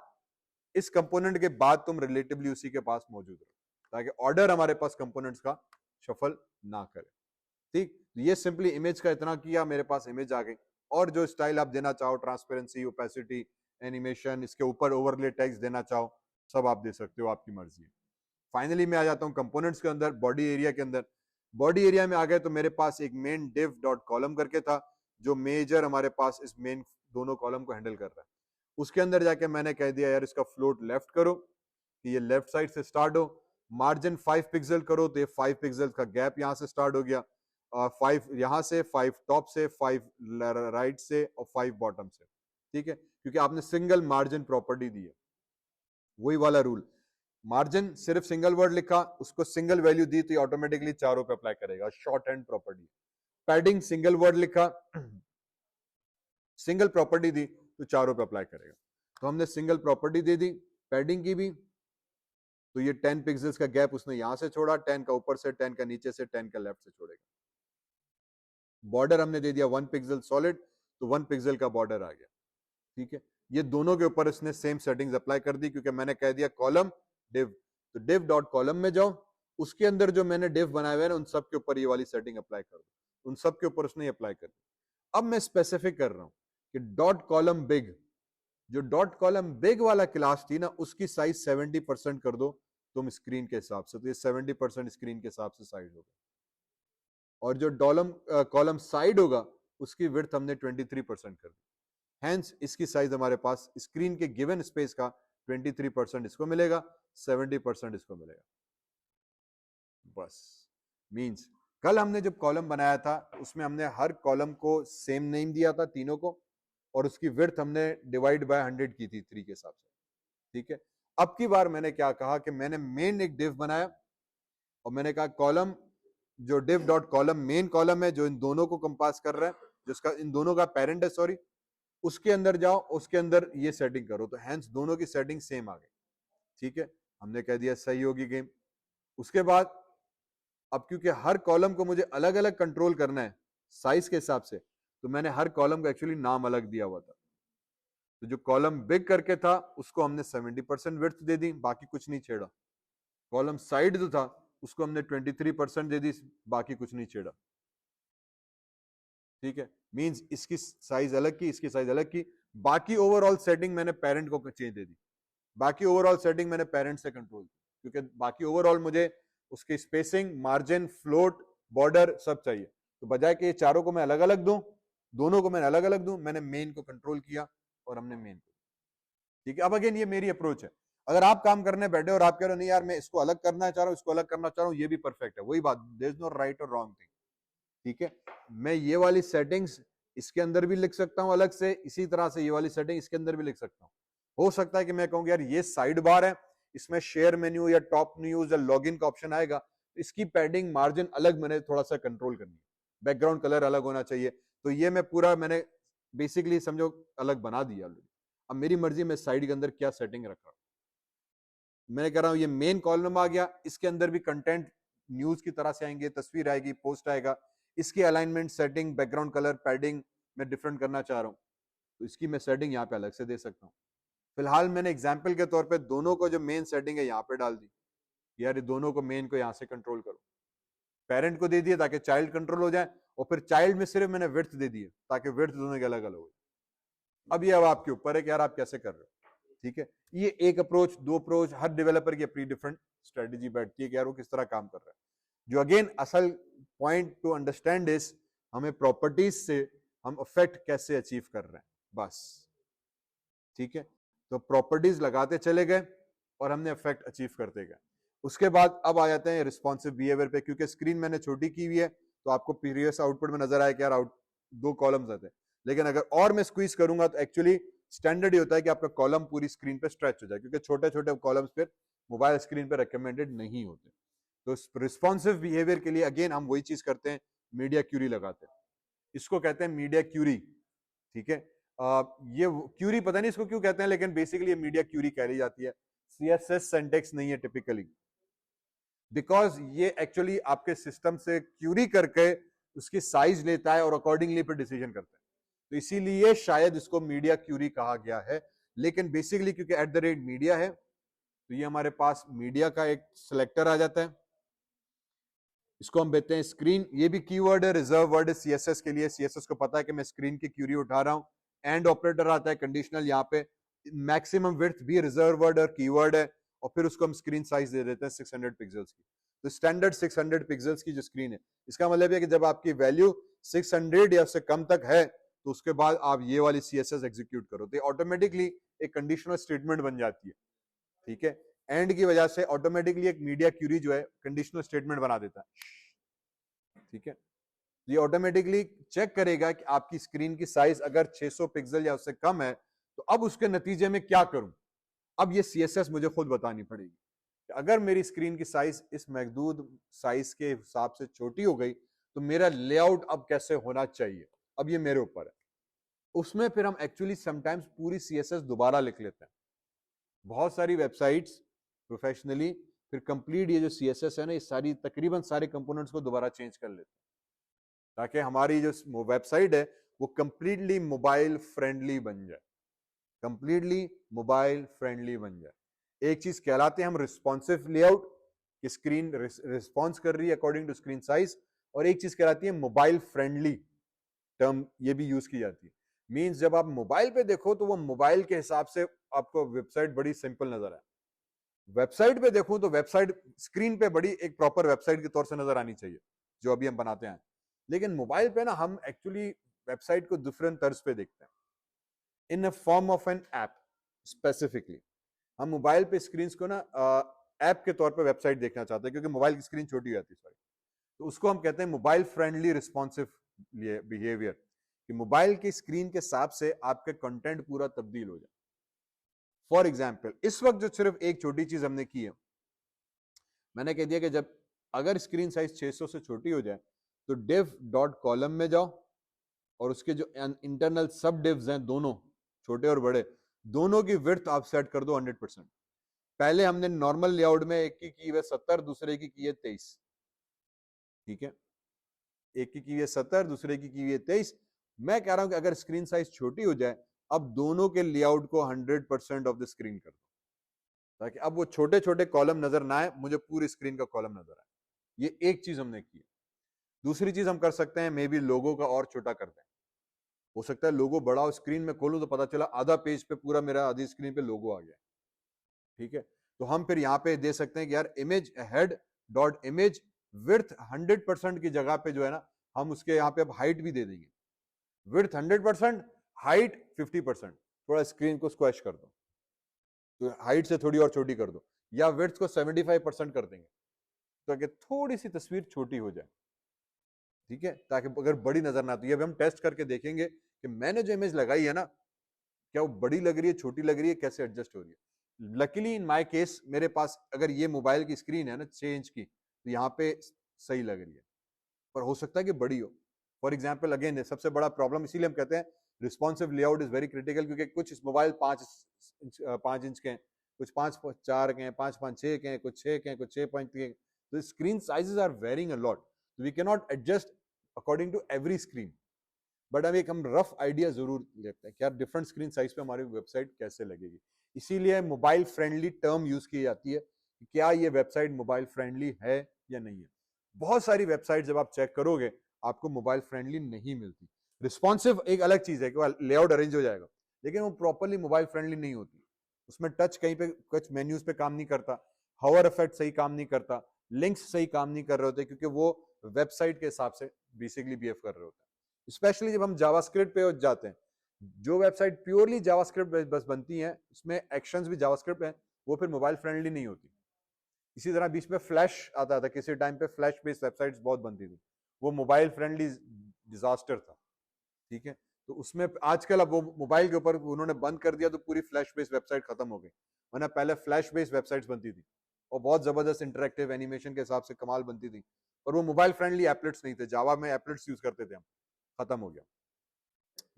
इस कंपोनेंट के बाद तुम रिलेटिवली उसी के पास मौजूद रहो, ताकि ऑर्डर हमारे पास कंपोनेंट्स का शफल ना करे। ठीक, ये सिंपली इमेज का इतना किया, मेरे पास इमेज आ गई। और जो स्टाइल आप देना चाहो, ट्रांसपेरेंसी, ओपेसिटी, एनिमेशन, इसके ऊपर ओवरले टेक्स्ट देना चाहो, सब आप दे सकते हो, आपकी मर्जी है। फाइनली मैं आ जाता हूं कंपोनेंट्स के अंदर, बॉडी एरिया के अंदर। बॉडी एरिया में आ गए तो मेरे पास एक मेन div डॉट कॉलम करके था, जो मेजर हमारे पास इस मेन दोनों कॉलम को हैंडल कर रहा है। उसके अंदर जाके मैंने कह दिया यार इसका फ्लोट लेफ्ट करो, कि ये लेफ्ट साइड से स्टार्ट हो। मार्जिन 5 पिक्सल करो, तो ये 5 पिक्सल का गैप यहां से स्टार्ट हो गया, 5 यहां से, 5 टॉप से, 5 राइट से और 5 बॉटम से। ठीक है, क्योंकि आपने सिंगल मार्जिन प्रॉपर्टी दी है, वही वाला रूल। मार्जिन सिर्फ सिंगल वर्ड लिखा, उसको सिंगल वैल्यू दी, तो ऑटोमेटिकली चारों पे अप्लाई करेगा, short hand property. Padding single word लिखा, सिंगल प्रॉपर्टी दी, तो चारों पे अप्लाई करेगा। तो हमने सिंगल प्रॉपर्टी दे दी पैडिंग की भी, तो ये 10 पिक्सल्स का गैप उसने यहां से छोड़ा, 10 का ऊपर से, 10 का नीचे से, 10 का लेफ्ट से छोड़ेगा। बॉर्डर हमने दे दिया 1 पिक्सल सॉलिड, तो 1 पिक्सल का बॉर्डर आ गया। ठीक है, ये दोनों के ऊपर इसने सेम सेटिंग्स अप्लाई कर दी, क्योंकि मैंने कह दिया कॉलम डिव, तो डिव डॉट कॉलम में जाओ, उसके अंदर जो मैंने डिव बनाए हुए हैं उन सब के ऊपर ये वाली सेटिंग अप्लाई कर दो, उन सब के ऊपर उसने अप्लाई कर दी। अब मैं स्पेसिफिक कर रहा हूं कि डॉट कॉलम बिग, जो डॉट कॉलम बिग वाला क्लास थी ना, उसकी साइज 70% कर दो तुम स्क्रीन के हिसाब से, तो ये 70% स्क्रीन के हिसाब से साइज होगा। और जो डॉलम कॉलम साइड होगा उसकी विड्थ हमने 23% कर दी। हैंस इसकी साइज हमारे पास स्क्रीन के गिवन स्पेस का 23% इसको मिलेगा, 70% इसको मिलेगा। बस मींस कल हमने जब कॉलम बनाया था उसमें हमने हर कॉलम को सेम नेम दिया था तीनों को, और उसकी विड्थ हमने डिवाइड बाय 100 की थी 3 के हिसाब से। ठीक है, अब की बार मैंने क्या कहा कि मैंने मेन एक डिव बनाया, और मैंने कहा कॉलम जो div dot column main column है, जो इन दोनों को कंपास कर रहा है, जिसका इन दोनों का पेरेंट है, सॉरी, उसके अंदर जाओ, उसके अंदर ये सेटिंग करो, तो हैंस दोनों की सेटिंग सेम आ गई। ठीक है, हमने कह दिया सही होगी गेम। उसके बाद अब क्योंकि हर कॉलम को मुझे अलग अलग कंट्रोल करना है साइज के हिसाब से, तो मैंने हर कॉलम को एक्चुअली नाम अलग दिया हुआ था। तो जो कॉलम बिग करके था उसको हमने 70% विड्थ दे दी, बाकी कुछ नहीं छेड़ा। कॉलम साइड जो था उसको हमने 23% दे दी, बाकी कुछ नहीं छेड़ा। ठीक है, मींस इसकी साइज अलग की, इसकी साइज अलग की, बाकी ओवरऑल सेटिंग मैंने पेरेंट को चेंज दे दी, बाकी ओवरऑल सेटिंग मैंने पेरेंट से कंट्रोल की, क्योंकि बाकी ओवरऑल मुझे उसकी स्पेसिंग, मार्जिन, फ्लोट, बॉर्डर सब चाहिए। तो बजाय कि ये चारों को मैं अलग अलग दूं, दोनों को मैंने अलग अलग दूं, मैंने मेन को कंट्रोल किया और हमने मेन को। ठीक है, अब अगेन ये मेरी अप्रोच है। अगर आप काम करने बैठे और आप कह रहे हो नहीं यार मैं इसको अलग करना चाह रहा हूं, इसको अलग करना चाह रहा हूं, ये भी परफेक्ट है, वही बात, देयर इज नो राइट और रॉन्ग थिंग। ठीक है, मैं ये वाली सेटिंग्स इसके अंदर भी लिख सकता हूं अलग से, इसी तरह से ये वाली सेटिंग इसके अंदर भी लिख सकता हूं। हो सकता है कि मैं कहूँ यार ये साइड बार है, इसमें शेयर मेन्यू या टॉप न्यूज या लॉगिन का ऑप्शन आएगा, इसकी पैडिंग, मार्जिन अलग मैंने थोड़ा सा कंट्रोल करनी है, बैकग्राउंड कलर अलग होना चाहिए, तो ये मैं पूरा मैंने बेसिकली समझो अलग बना दिया ऑलरेडी। अब मेरी मर्जी में साइड के अंदर क्या सेटिंग रख रहा हूं। मैं कह रहा हूं ये मेन कॉलम आ गया, इसके अंदर भी कंटेंट न्यूज की तरह से आएंगे, तस्वीर आएगी, पोस्ट आएगा, इसकी alignment, setting, background colour, padding मैं डिफरेंट करना चाह रहा हूं, तो इसकी मैं सेटिंग यहाँ पे अलग से दे सकता हूँ। फिलहाल मैंने एग्जाम्पल के तौर पे दोनों को जो मेन सेटिंग है यहाँ पे डाल दी, यार दोनों को मेन को यहाँ से कंट्रोल करो, पेरेंट को दे दिया ताकि चाइल्ड कंट्रोल हो जाए, और फिर चाइल्ड में सिर्फ मैंने विड्थ दे दी ताकि विड्थ दोनों के अलग अलग हो। अब ये अब आपके ऊपर है कि यार आप कैसे कर रहे हो। ठीक है, ये एक अप्रोच, दो अप्रोच, हर डेवलपर की अपनी डिफरेंट स्ट्रेटेजी बैठती है कि यार वो किस तरह काम कर रहा है। जो अगेन असल पॉइंट टू अंडरस्टैंड इज, हमें प्रॉपर्टीज से हम इफेक्ट कैसे अचीव कर रहे हैं, बस। ठीक है, तो प्रॉपर्टीज लगाते चले गए और हमने इफेक्ट अचीव करते गए। उसके बाद अब आ जाते हैं रिस्पॉन्सिव बिहेवियर पे, क्योंकि स्क्रीन मैंने छोटी की हुई है तो आपको प्रीवियस आउटपुट में नजर आया कि यार दो कॉलम्स आते हैं, लेकिन अगर और मैं स्क्वीज करूंगा तो एक्चुअली स्टैंडर्ड ही होता है कि आपका कॉलम पूरी स्क्रीन पे स्ट्रेच हो जाए, क्योंकि छोटे छोटे कॉलम्स फिर मोबाइल स्क्रीन पे रिकमेंडेड नहीं होते। तो रिस्पॉन्सिव बिहेवियर के लिए अगेन हम वही चीज करते हैं, मीडिया क्यूरी लगाते हैं। इसको कहते हैं मीडिया क्यूरी, ठीक है। ये क्यूरी पता नहीं इसको क्यों कहते हैं, लेकिन बेसिकली ये मीडिया क्यूरी कह ली जाती है। सीएसएस सिंटैक्स नहीं है टिपिकली, बिकॉज ये एक्चुअली आपके सिस्टम से क्यूरी करके उसकी साइज लेता है और अकॉर्डिंगली फिर डिसीजन करता है, तो इसीलिए शायद इसको मीडिया क्यूरी कहा गया है। लेकिन बेसिकली क्योंकि एट द रेट मीडिया है, तो ये हमारे पास मीडिया का एक सिलेक्टर आ जाता है, इसको हम देते हैं स्क्रीन। ये भी कीवर्ड है, रिजर्व वर्ड है सीएसएस के लिए। सीएसएस को पता है कि मैं स्क्रीन की क्यूरी उठा रहा हूं। एंड ऑपरेटर आता है कंडीशनल, यहाँ पे मैक्सिमम विड्थ भी रिजर्व वर्ड और कीवर्ड है, और फिर उसको हम स्क्रीन साइज दे देते हैं 600 पिक्सल्स की। तो स्टैंडर्ड 600 पिक्सल्स की जो स्क्रीन है, इसका मतलब है कि जब आपकी वैल्यू 600 या उससे कम तक है, तो उसके बाद आप ये वाली सीएसएस एग्जीक्यूट करो, तो ऑटोमेटिकली एक कंडीशनल स्टेटमेंट बन जाती है, ठीक है। एंड की वजह से ऑटोमेटिकली एक मीडिया क्यूरी जो है कंडीशनल स्टेटमेंट बना देता है, ठीक है। ये ऑटोमेटिकली चेक करेगा कि आपकी स्क्रीन की साइज अगर 600 पिक्सल या उससे कम है, तो अब उसके नतीजे में क्या करूं। अब ये सीएसएस मुझे खुद बतानी पड़ेगी। अगर मेरी स्क्रीन की साइज इस महदूद साइज के हिसाब से छोटी हो गई, तो मेरा लेआउट अब कैसे होना चाहिए, अब ये मेरे ऊपर है। उसमें फिर हम एक्चुअली समटाइम्स पूरी सीएसएस दोबारा लिख लेते हैं। बहुत सारी वेबसाइट्स प्रोफेशनली फिर कंप्लीट ये जो सीएसएस है ना, ये सारी तकरीबन सारे कंपोनेंट्स को दोबारा चेंज कर लेते हैं, ताकि हमारी जो वेबसाइट है वो कंप्लीटली मोबाइल फ्रेंडली बन जाए, कंप्लीटली मोबाइल फ्रेंडली बन जाए। एक चीज कहलाते हैं हम रिस्पॉन्सिव लेआउट, कि स्क्रीन रिस्पॉन्स कर रही है अकॉर्डिंग टू स्क्रीन साइज, और एक चीज कहलाती है मोबाइल फ्रेंडली टर्म, ये भी यूज की जाती है। मींस जब आप मोबाइल पे देखो तो वो मोबाइल के हिसाब से आपको वेबसाइट बड़ी सिंपल नजर आए, वेबसाइट पे देखूं तो वेबसाइट स्क्रीन पे बड़ी एक प्रॉपर वेबसाइट के तौर से नजर आनी चाहिए, जो अभी हम बनाते हैं। लेकिन मोबाइल पे ना हम एक्चुअली वेबसाइट को डिफरेंट तर्ज पे देखते हैं, in a form of an app specifically. हम मोबाइल पे स्क्रीन को ना ऐप के तौर पे वेबसाइट देखना चाहते हैं, क्योंकि मोबाइल की स्क्रीन छोटी हो जाती है, सॉरी। तो उसको हम कहते हैं मोबाइल फ्रेंडली रिस्पॉन्सिव बिहेवियर, कि मोबाइल की स्क्रीन के हिसाब से आपके कंटेंट पूरा तब्दील हो जाए। फॉर एग्जाम्पल इस वक्त जो सिर्फ एक छोटी चीज हमने की है, मैंने कह दिया कि जब अगर स्क्रीन साइज 600 से छोटी हो जाए, तो div डॉट कॉलम में जाओ, और उसके जो इंटरनल सब डिव्स हैं, दोनों छोटे और बड़े, दोनों की विड्थ आप सेट कर दो 100%। पहले हमने नॉर्मल लेआउट में एक की है 70, दूसरे की है 23, ठीक है। एक की है 70, दूसरे की है 23। मैं कह रहा हूं कि अगर स्क्रीन साइज छोटी हो जाए, अब दोनों के लेआउट को 100% ऑफ द स्क्रीन कर दो, ताकि अब वो छोटे छोटे कॉलम नजर ना आए, मुझे पूरी स्क्रीन का कॉलम नजर आए। ये एक चीज हमने की है। दूसरी चीज हम कर सकते हैं, मे बी लोगो का और छोटा कर दें। हो सकता है लोगो बड़ा हो, स्क्रीन में खोलूं तो पता चला आधा पेज पे पूरा मेरा आधी स्क्रीन पे लोगो आ गया, ठीक है। तो हम फिर यहाँ पे दे सकते हैं कि यार image head dot image width 100% की जगह पे जो है ना, हम उसके यहाँ पे अब हाइट भी दे देंगे। Width 100%, height 50%। थोड़ा स्क्रीन को स्क्वैश कर दो, तो हाइट से थोड़ी और छोटी कर दो, या विड्थ को 75% कर देंगे, ताकि थोड़ी सी तस्वीर छोटी हो जाए, ठीक है, ताकि अगर बड़ी नजर ना आती है। अब हम टेस्ट करके देखेंगे कि मैंने जो इमेज लगाई है ना, क्या वो बड़ी लग रही है, छोटी लग रही है, कैसे एडजस्ट हो रही है। लकीली इन माय केस मेरे पास अगर ये मोबाइल की स्क्रीन है ना 6 इंच की, तो यहाँ पे सही लग रही है, पर हो सकता है कि बड़ी हो। फॉर एग्जाम्पल अगेन सबसे बड़ा प्रॉब्लम, इसीलिए हम कहते हैं responsive layout is very critical, क्योंकि कुछ मोबाइल 5 इंच के हैं, कुछ 5.4 के हैं, 5.6 के हैं, कुछ 6 के हैं, कुछ 6 के हैं। तो screen sizes are varying a lot, we can not adjust according to every screen. But अब एक हम रफ आइडिया जरूर लेते हैं कि यार डिफरेंट स्क्रीन साइज पे हमारी वेबसाइट कैसे लगेगी। इसीलिए मोबाइल फ्रेंडली टर्म यूज की जाती है कि क्या ये वेबसाइट मोबाइल फ्रेंडली है या नहीं है। बहुत सारी वेबसाइट जब आप चेक करोगे आपको मोबाइल फ्रेंडली नहीं मिलती। रिस्पॉन्सिव एक अलग चीज है कि लेआउट अरेंज हो जाएगा, लेकिन वो प्रॉपरली मोबाइल फ्रेंडली नहीं होती। उसमें टच कहीं पे कुछ मेन्यूज पे काम नहीं करता, हॉवर इफेक्ट सही काम नहीं करता, लिंक्स सही काम नहीं कर रहे होते, क्योंकि वो वेबसाइट के हिसाब से बेसिकली बिहेव कर रहे होते हैं। स्पेशली जब हम जावास्क्रिप्ट पे जाते हैं, जो वेबसाइट प्योरली जावास्क्रिप्ट बस बनती है, उसमें एक्शंस भी जावास्क्रिप्ट है, वो फिर मोबाइल फ्रेंडली नहीं होती। इसी तरह बीच में फ्लैश आता था, किसी टाइम पे फ्लैश बेस्ड वेबसाइट्स बहुत बनती थी, वो मोबाइल फ्रेंडली डिजास्टर था, ठीक है। तो उसमें आजकल अब वो मोबाइल के ऊपर उन्होंने बंद कर दिया तो पूरी फ्लैश बेस्ड वेबसाइट खत्म हो गई, वरना पहले फ्लैश बेस्ड वेबसाइट्स बनती थी और बहुत जबरदस्त इंटरेक्टिव एनिमेशन के हिसाब से कमाल बनती थी, और वो मोबाइल फ्रेंडली एप्लेट्स नहीं थे, जावा में एप्लेट्स यूज करते थे हम, खत्म हो गया।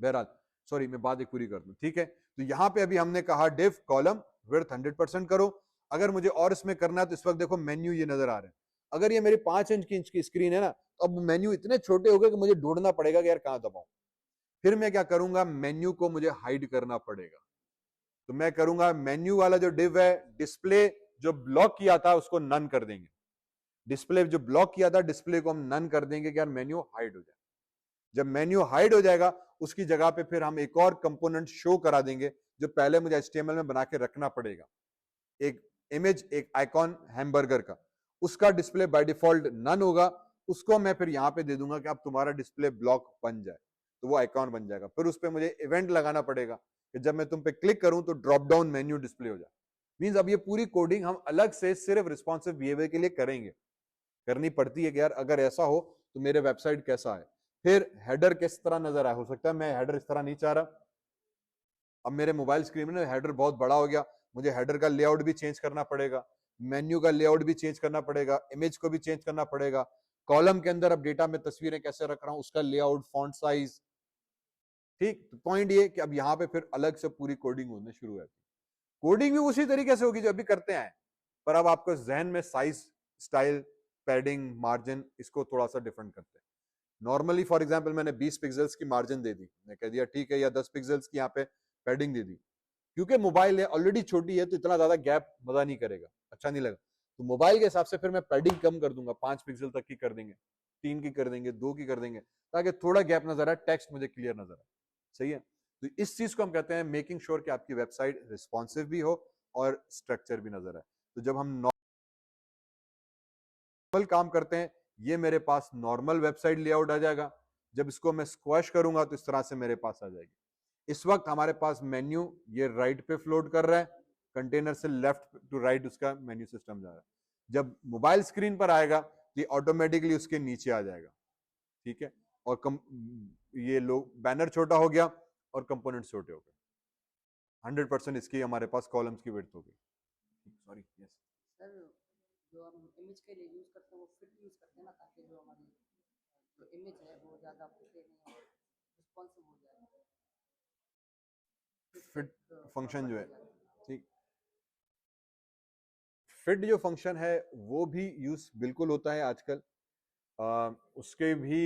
बहरहाल सॉरी, मैं बात एक पूरी कर दूं, ठीक है। तो यहाँ पे अभी हमने कहा डिव कॉलम विड्थ 100% करो। अगर मुझे और इसमें करना है तो इस वक्त देखो मेन्यू ये नजर आ रहे हैं, अगर ये मेरी 5 इंच की स्क्रीन है ना, तो अब मेन्यू इतने छोटे हो गए कि मुझे ढूंढना पड़ेगा कि यार कहां दबाऊं। फिर मैं क्या करूंगा, मेन्यू को मुझे हाइड करना पड़ेगा। तो मैं करूंगा मेन्यू वाला जो डिव है, डिस्प्ले जो ब्लॉक किया था उसको नन कर देंगे। डिस्प्ले जो ब्लॉक किया था, डिस्प्ले को हम नन कर देंगे कि यार मेन्यू हाइड हो जाए। जब मेन्यू हाइड हो जाएगा उसकी जगह पे फिर हम एक और कंपोनेंट शो करा देंगे जो पहले मुझे HTML में बना के रखना पड़ेगा। एक इमेज, एक आइकॉन हैमबर्गर का, उसका डिस्प्ले बाय डिफॉल्ट नन होगा, उसको मैं फिर यहां पे दे दूंगा कि अब तुम्हारा डिस्प्ले ब्लॉक बन जाए, तो वो आइकॉन बन जाएगा। फिर उस पर मुझे इवेंट लगाना पड़ेगा कि जब मैं तुम पे क्लिक करूं तो ड्रॉप डाउन मेन्यू डिस्प्ले हो जाए। मींस अब ये पूरी कोडिंग हम अलग से सिर्फ रिस्पॉन्सिव बिहेवियर के लिए करेंगे, करनी पड़ती है कि यार अगर ऐसा हो तो मेरे वेबसाइट कैसा है। फिर हेडर किस तरह नजर आए, हो सकता है मैं हेडर इस तरह नहीं चाह रहा, अब मेरे मोबाइल स्क्रीन में हेडर बहुत बड़ा हो गया, मुझे हेडर का लेआउट भी चेंज करना पड़ेगा, मेन्यू का लेआउट भी चेंज करना पड़ेगा, इमेज को भी चेंज करना पड़ेगा, कॉलम के अंदर अब डेटा में तस्वीरें कैसे रख रहा हूं उसका लेआउट, फॉन्ट साइज, ठीक। तो पॉइंट ये कि अब यहाँ पे फिर अलग से पूरी कोडिंग होने शुरू हो जाती है। कोडिंग भी उसी तरीके से होगी जो अभी करते हैं, पर अब आपको जहन में साइज, स्टाइल, पैडिंग, मार्जिन, इसको थोड़ा सा डिफरेंट करते हैं। नॉर्मली फॉर एग्जांपल मैंने 20 पिक्सल्स की मार्जिन दे दी, मैं कह दिया ठीक है, या 10 पिक्सल्स की यहाँ पे पैडिंग दे दी, क्योंकि मोबाइल है ऑलरेडी छोटी है तो इतना ज्यादा गैप मजा नहीं करेगा, अच्छा नहीं लगा। तो मोबाइल के हिसाब से फिर मैं पैडिंग कम कर दूंगा, 5 पिक्सल तक की कर देंगे, 3 की कर देंगे, 2 की कर देंगे, ताकि थोड़ा गैप नजर आए, टेक्स्ट मुझे क्लियर नजर आए, सही है। तो इस चीज को हम कहते हैं मेकिंग श्योर कि आपकी वेबसाइट रिस्पॉन्सिव भी हो और स्ट्रक्चर भी नजर आए। तो जब हम नॉर्मल काम करते हैं, ये मेरे पास नॉर्मल वेबसाइट लेआउट आ जाएगा, जब इसको मैं स्क्वैश करूंगा तो इस तरह से मेरे पास आ जाएगी। इस वक्त हमारे पास मेन्यू ये राइट पे फ्लोट कर रहा है, कंटेनर से लेफ्ट टू राइट उसका मेन्यू सिस्टम जा रहा है। जब मोबाइल स्क्रीन पर आएगा तो ये ऑटोमेटिकली उसके नीचे आ जाएगा, ठीक है। और ये लोग बैनर छोटा हो गया और कंपोनेंट्स छोटे हो गए, 100% इसकी हमारे पास कॉलम्स की विड्थ हो गई। सॉरी, यस सर, जो हम इमेज के लिए यूज़ करते हैं वो फिट यूज़ करते हैं ना, ताकि जो हमारी जो इमेज है वो ज़्यादा फटे नहीं और रिस्पॉन्सिव हो जाए, फिट फिट फंक्शन जो प्रॉपर है, हो जाए। ठीक, फिट जो फंक्शन है वो भी यूज बिल्कुल होता है आजकल, उसके भी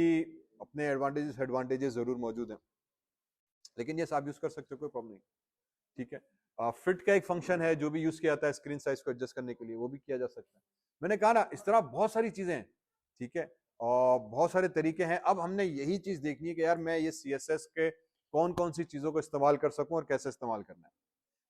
अपने एडवांटेजेस एडवांटेजेस जरूर मौजूद हैं, लेकिन ये आप यूज कर सकते हो, कोई प्रॉब्लम नहीं, ठीक है। फिट का एक फंक्शन है जो भी यूज किया जाता है स्क्रीन साइज को एडजस्ट करने के लिए, वो भी किया जा सकता है। मैंने कहा ना, इस तरह बहुत सारी चीजें हैं, ठीक है, और बहुत सारे तरीके हैं। अब हमने यही चीज देखनी है कि यार मैं ये CSS के कौन कौन सी चीजों को इस्तेमाल कर सकूं और कैसे इस्तेमाल करना है।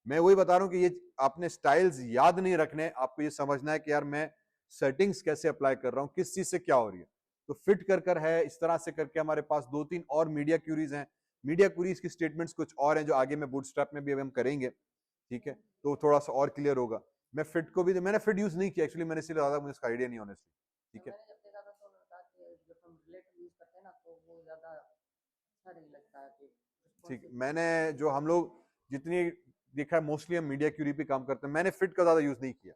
मैं वही बता रहा हूं कि ये आपने स्टाइल्स याद नहीं रखने, आपको ये समझना है कि यार मैं सेटिंग्स कैसे अप्लाई कर रहा हूं, किस चीज से क्या हो रही है। तो फिट कर कर है, इस तरह से करके हमारे पास 2-3 और मीडिया क्यूरीज हैं। मीडिया क्यूरीज की स्टेटमेंट्स कुछ और हैं जो आगे में बूटस्ट्रैप में भी हम करेंगे, ठीक है, तो थोड़ा सा और क्लियर होगा। मैं फिट को भी, मैंने फिट यूज नहीं किया एक्चुअली, मैंने इसलिए ज्यादा मुझे इसका आइडिया नहीं ऑनेस्टली, ठीक है। मैंने जब देखा था तो लगा कि जब हम रिलेटिव यूज़ करते हैं ना तो वो ज़्यादा अच्छा नहीं लगता है कि ठीक, रिस्पॉन्सिव मैंने नहीं जो हम लोग जितनी देखा है मोस्टली हम मीडिया क्यूरी पे काम करते हैं, मैंने फिट का ज्यादा यूज नहीं किया।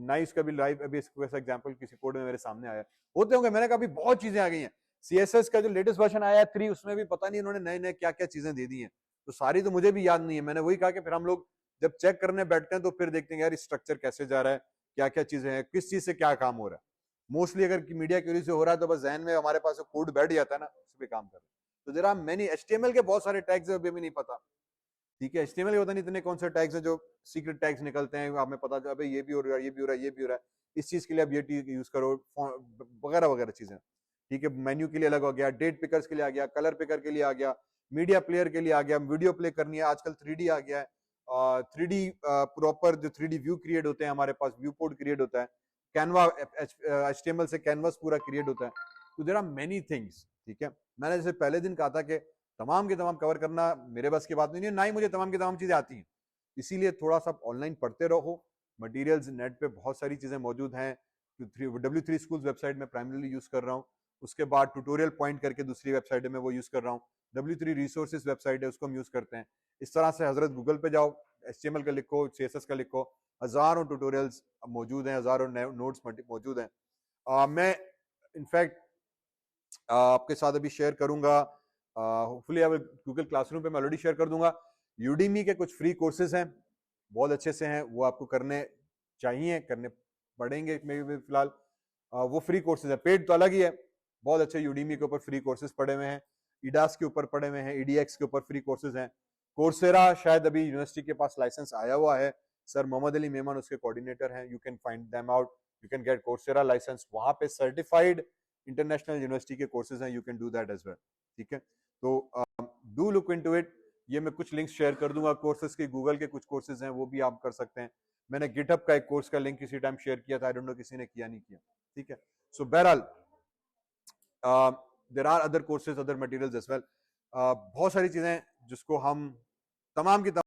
ना इसका भी लाइव अभी इसको ऐसा एग्जांपल किसी कोड में मेरे सामने आया, होते होंगे, मैंने कहा अभी बहुत चीजें आ गई हैं। CSS का जो लेटेस्ट वर्जन आया है 3, उसमें भी पता नहीं इन्होंने नए नए क्या क्या चीजें दे दी हैं, तो सारी तो मुझे भी याद नहीं है। मैंने वही कहा कि फिर हम लोग जब चेक करने बैठते हैं तो फिर देखते हैं यार स्ट्रक्चर कैसे जा रहा है, क्या क्या चीजें हैं, किस चीज से क्या काम हो रहा है। मोस्टली अगर मीडिया क्यूरी से हो रहा है तो बस जहन में हमारे पास कोड बैठ जाता है ना, उस पर काम कर रहे हैं। तो देयर आर मेनी HTML के बहुत सारे टैग्स अभी भी नहीं पता, ठीक है। HTML के पता नहीं इतने कौन से टैग्स हैं जो सीक्रेट टैग्स निकलते हैं, हमें पता चला अबे ये भी हो रहा है, ये भी हो रहा है, ये भी हो रहा है, इस चीज के लिए अब ये यूज करो, वगैरह वगैरह चीजें, ठीक है। मेन्यू के लिए अलग हो गया, डेट पिकर्स के लिए आ गया, कलर पिकर के लिए आ गया, मीडिया प्लेयर के लिए आ गया, वीडियो प्ले करनी है आजकल 3D आ गया है, 3D प्रॉपर जो 3D व्यू क्रिएट होते हैं हमारे पास, व्यू पोर्ट क्रिएट होता है, कैनवा HTML से कैनवस पूरा क्रिएट होता है। तो देयर आर मेनी थिंग्स, ठीक है। मैंने जैसे पहले दिन कहा था कि तमाम के तमाम कवर करना मेरे बस की बात नहीं है, ना ही मुझे तमाम की तमाम चीजें आती हैं, इसीलिए थोड़ा सा ऑनलाइन पढ़ते रहो, मटेरियल्स नेट पे बहुत सारी चीजें मौजूद हैं। W3 स्कूल्स वेबसाइट में प्राइमरीली यूज कर रहा हूँ, उसके बाद ट्यूटोरियल पॉइंट करके दूसरी वेबसाइट है मैं वो यूज कर रहा हूँ, W3 रिसोर्सेज वेबसाइट है उसको हम यूज करते हैं। इस तरह से हजरत गूगल पे जाओ, HTML का लिखो, CSS का लिखो, हजारों ट्यूटोरियल्स मौजूद हैं, हजारों नोट्स मौजूद हैं। मैं इनफैक्ट आपके साथ अभी शेयर करूंगा, hopefully I will Google classroom पे मैं ऑलरेडी शेयर कर दूंगा। यूडीमी के कुछ फ्री कोर्सेज हैं, बहुत अच्छे से हैं, वो आपको करने चाहिए, करने पड़ेंगे मे भी फिलहाल। वो फ्री कोर्सेज है, पेड तो अलग ही है। बहुत अच्छे यूडीमी के ऊपर फ्री कोर्सेज पड़े हुए हैं, ईडास के ऊपर पड़े हुए हैं, EDX के ऊपर फ्री कोर्सेज हैं। कोर्सेरा शायद अभी यूनिवर्सिटी के पास लाइसेंस आया हुआ है, सर मोहम्मद अली मेमन उसके कोऑर्डिनेटर हैं, you can find them out, you can get Coursera license, वहां पे सर्टिफाइड इंटरनेशनल यूनिवर्सिटी के कोर्सेज हैं, you can do that as well. ठीक है, तो डू लुक इनटू इट। ये मैं कुछ लिंक्स शेयर कर दूंगा कोर्सेज के, गूगल के कुछ कोर्सेज हैं वो भी आप कर सकते हैं। मैंने गिटहब का एक कोर्स का लिंक किसी टाइम शेयर किया था, आई डोंट नो किसी ने किया नहीं किया। ठीक है, सो बहरहाल there are other courses, other materials as well. बहुत सारी चीजें जिसको हम तमाम की